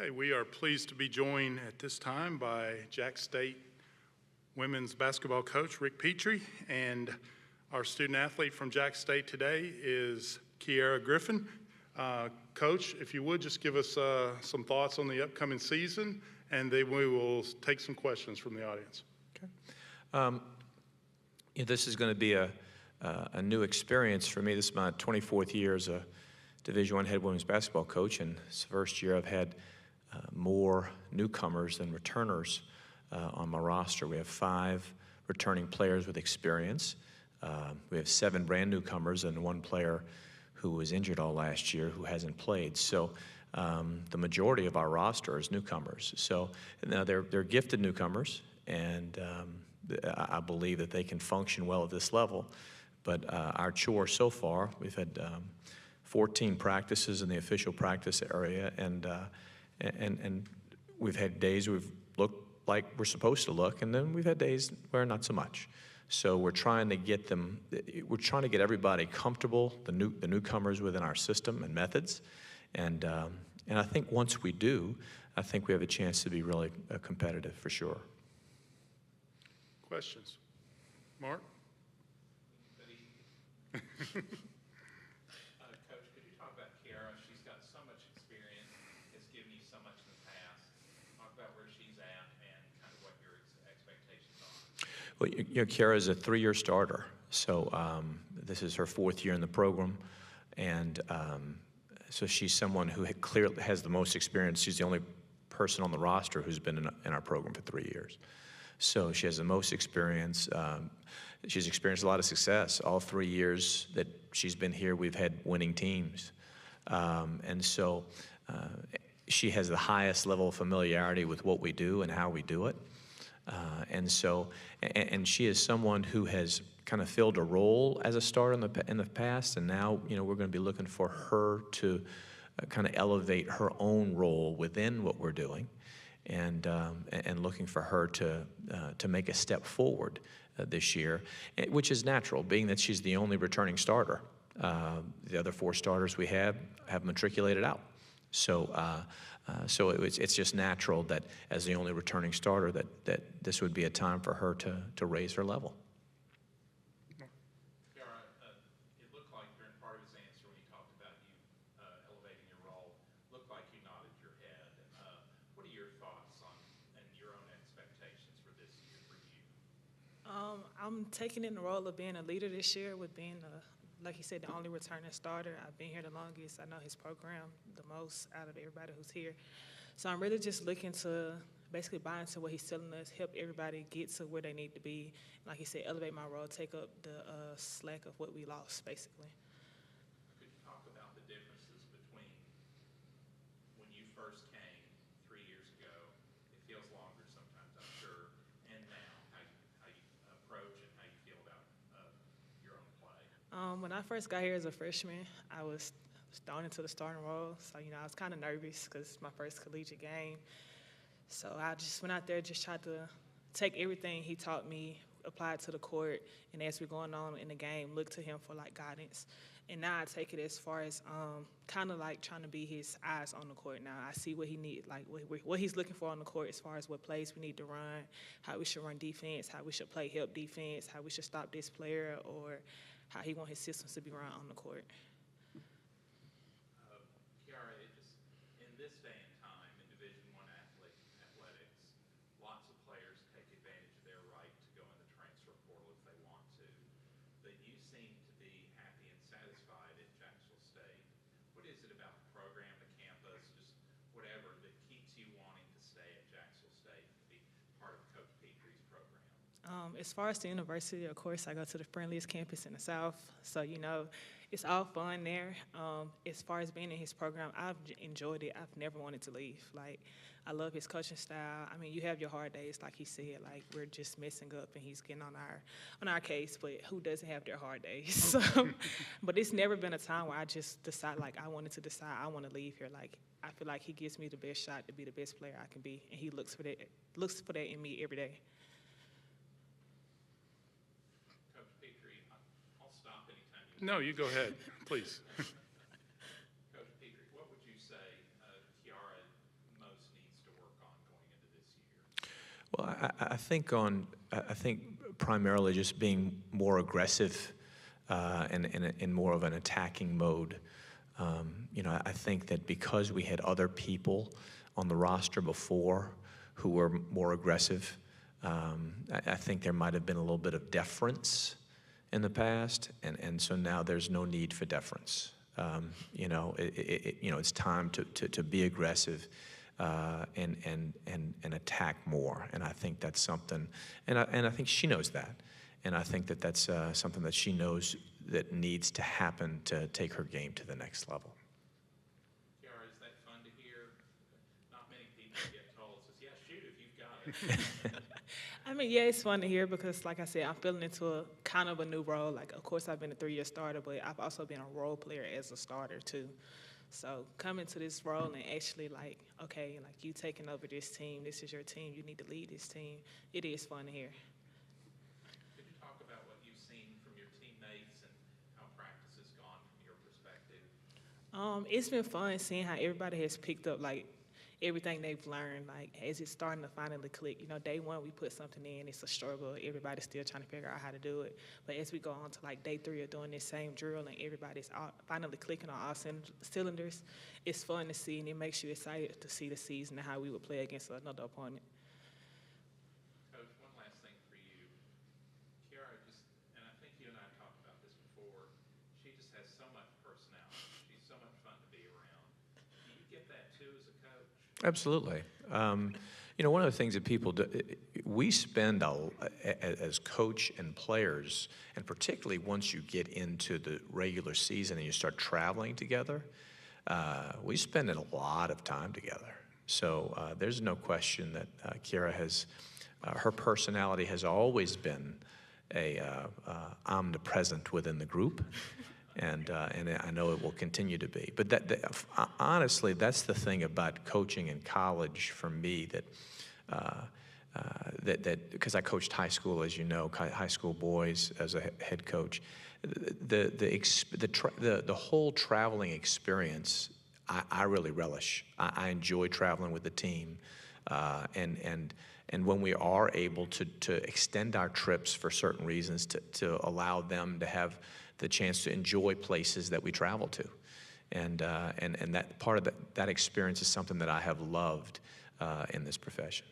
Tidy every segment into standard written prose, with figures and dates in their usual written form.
Okay, we are pleased to be joined at this time by Jax State women's basketball coach Rick Petrie, and our student athlete from Jax State today is Kiara Griffin. Coach, if you would just give us some thoughts on the upcoming season, and then we will take some questions from the audience. Okay. This is going to be a new experience for me. This is my 24th year as a Division I head women's basketball coach, and it's the first year I've had more newcomers than returners on my roster. We have 5 returning players with experience. We have 7 brand newcomers and 1 player who was injured all last year who hasn't played. So the majority of our roster is newcomers. So now they're gifted newcomers, and I believe that they can function well at this level. But our chore so far, we've had 14 practices in the official practice area, and we've had days we've looked like we're supposed to look, and then we've had days where not so much. So we're trying to get everybody comfortable, the newcomers within our system and methods, and I think once we do, I think we have a chance to be really competitive for sure. Questions? Mark? Coach, could you talk about Kiara? She's got so much experience, has given you so much in the past. Talk about where she's at and kind of what your expectations are. Well, Kiara is a 3-year starter, so this is her 4th year in the program, and so she's someone who clearly has the most experience. She's the only person on the roster who's been in our program for 3 years. So she has the most experience. She's experienced a lot of success. All 3 years that she's been here, we've had winning teams. And so she has the highest level of familiarity with what we do and how we do it. And she is someone who has kind of filled a role as a starter in the past, and now we're going to be looking for her to kind of elevate her own role within what we're doing, and looking for her to make a step forward this year, which is natural, being that she's the only returning starter. The other 4 starters we have matriculated out. So it's just natural that as the only returning starter that this would be a time for her to raise her level. Kiara, it looked like during part of his answer when he talked about you elevating your role, looked like you nodded your head. What are your thoughts on and your own expectations for this year for you? I'm taking in the role of being a leader this year with being, like he said, the only returning starter. I've been here the longest. I know his program the most out of everybody who's here. So I'm really just looking to basically buy into what he's telling us, help everybody get to where they need to be. Like he said, elevate my role, take up the slack of what we lost, basically. Could you talk about the differences between when you first came 3 years ago, it feels longer sometimes, I'm sure, and now, how you approach and how you feel about your own play? When I first got here as a freshman, I was thrown into the starting role. So, I was kind of nervous because it's my first collegiate game. So I just went out there, just tried to take everything he taught me, apply it to the court, and as we're going on in the game, look to him for, guidance. And now I take it as far as kind of trying to be his eyes on the court. Now I see what he needs, what he's looking for on the court as far as what plays we need to run, how we should run defense, how we should play help defense, how we should stop this player, or how he wants his systems to be run on the court. Kiara, in this day and time in Division I athletics, lots of players take advantage of their right to go in the transfer portal if they want to. But you seem to be happy and satisfied at Jacksonville State. What is it about the program, the campus, just whatever, that keeps you wanting to stay at Jacksonville State and be part of Coach Petrie's program? As far as the university, of course, I go to the friendliest campus in the South, so, it's all fun there. As far as being in his program, I've enjoyed it. I've never wanted to leave. I love his coaching style. I mean, you have your hard days, like he said, we're just messing up and he's getting on our case, but who doesn't have their hard days? So, but it's never been a time where I just decide, I wanted to decide I want to leave here. I feel like he gives me the best shot to be the best player I can be, and he looks for that in me every day. No, you go ahead, please. Coach Petrie, what would you say Kiara most Well, I think primarily just being more aggressive and in more of an attacking mode. I think that because we had other people on the roster before who were more aggressive, I think there might have been a little bit of deference in the past, and so now there's no need for deference. It's time to be aggressive and attack more, and I think that's something, and I think she knows that, and I think that that's something that she knows that needs to happen to take her game to the next level. Kiara, is that fun to hear? Not many people get told, says, yeah, shoot if you've got it. I mean, yeah, it's fun to hear because, like I said, I'm feeling into a kind of a new role. Like, of course, I've been a 3-year starter, but I've also been a role player as a starter, too. So coming to this role and actually, like, okay, like, you taking over this team, this is your team, you need to lead this team, it is fun to hear. Could you talk about what you've seen from your teammates and how practice has gone from your perspective? It's been fun seeing how everybody has picked up, like, everything they've learned, like, as it's starting to finally click. Day one, we put something in, it's a struggle. Everybody's still trying to figure out how to do it. But as we go on to, like, day 3 of doing this same drill and everybody's finally clicking on all cylinders, it's fun to see, and it makes you excited to see the season and how we would play against another opponent. Coach, one last thing for you. Kiara, and I think you and I talked about this before, she just has so much personality. She's so much fun to be around. Do you get that too as a coach? Absolutely. One of the things that people do, we spend, as coach and players, and particularly once you get into the regular season and you start traveling together, we spend a lot of time together. So there's no question that Kiara has, her personality has always been omnipresent within the group. And I know it will continue to be. But honestly, that's the thing about coaching in college for me, that because I coached high school, as you know, high school boys as a head coach, the whole traveling experience, I really relish. I enjoy traveling with the team, and when we are able to extend our trips for certain reasons to allow them to have the chance to enjoy places that we travel to, and that part of that experience is something that I have loved in this profession.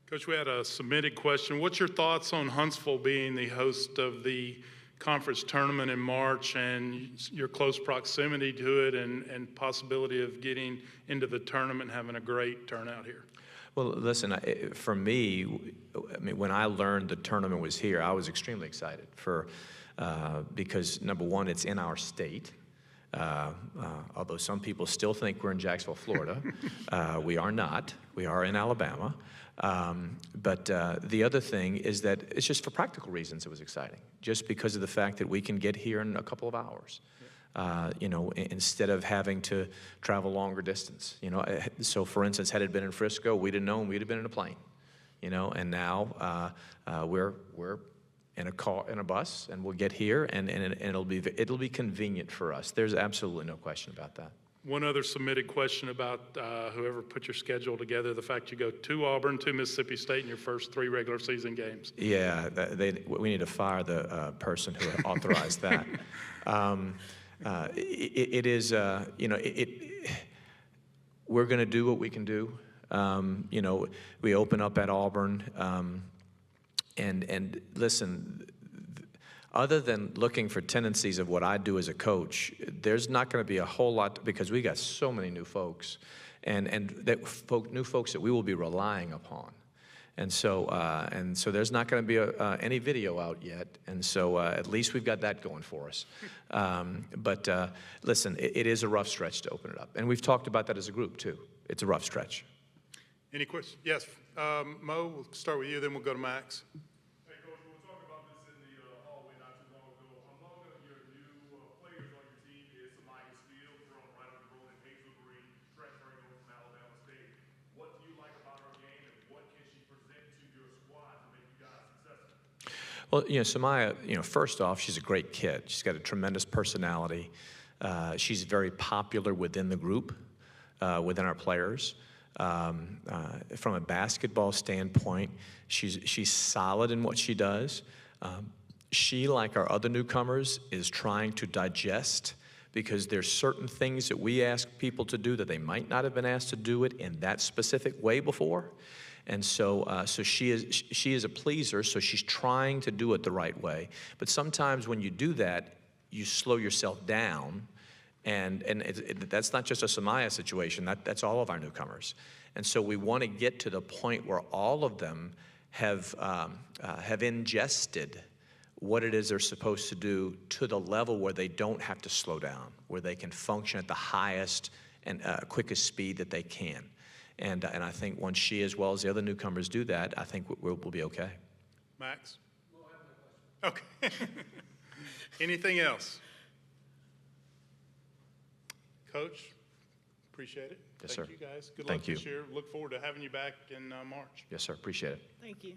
Coach, we had a submitted question. What's your thoughts on Huntsville being the host of the conference tournament in March and your close proximity to it and possibility of getting into the tournament and having a great turnout here? Well, listen, for me, when I learned the tournament was here, I was extremely excited because, number one, it's in our state. Although some people still think we're in Jacksonville, Florida. We are not. We are in Alabama. But the other thing is that it's just for practical reasons it was exciting, just because of the fact that we can get here in a couple of hours. Instead of having to travel longer distance. So for instance, had it been in Frisco, we'd have known we'd have been in a plane. And now we're in a car, in a bus, and we'll get here, and it'll be convenient for us. There's absolutely no question about that. One other submitted question about whoever put your schedule together, the fact you go to Auburn, to Mississippi State in your first 3 regular season games. Yeah, we need to fire the person who authorized that. It is, we're going to do what we can do. We open up at Auburn, and listen, other than looking for tendencies of what I do as a coach, there's not going to be a whole lot, because we got so many new folks, and new folks that we will be relying upon. And so there's not going to be any video out yet, and so at least we've got that going for us. But listen, it is a rough stretch to open it up, and we've talked about that as a group too. It's a rough stretch. Any questions? Yes, Mo, we'll start with you, then we'll go to Max. Hey, Coach, we were talking about this in the hallway not too long ago. Among your new players on your team is Samaya Steele from right up the road in Hazel Green, transferring over from Alabama State. What do you like about her game, and what can she present to your squad to make you guys successful? Well, Samaya, first off, she's a great kid. She's got a tremendous personality. She's very popular within the group, within our players. From a basketball standpoint, she's solid in what she does. She, like our other newcomers, is trying to digest, because there's certain things that we ask people to do that they might not have been asked to do it in that specific way before. And so she is a pleaser, so she's trying to do it the right way. But sometimes when you do that, you slow yourself down, and that's not just a Samaya situation, that's all of our newcomers. And so we want to get to the point where all of them have ingested what it is they're supposed to do to the level where they don't have to slow down, where they can function at the highest and quickest speed that they can. And I think once she, as well as the other newcomers, do that, I think we'll be okay. Max? Okay. Anything else? Coach, appreciate it. Yes, Thank sir. you, guys. Good luck Thank you. this year. Look forward to having you back in March. Yes, sir. Appreciate it. Thank you.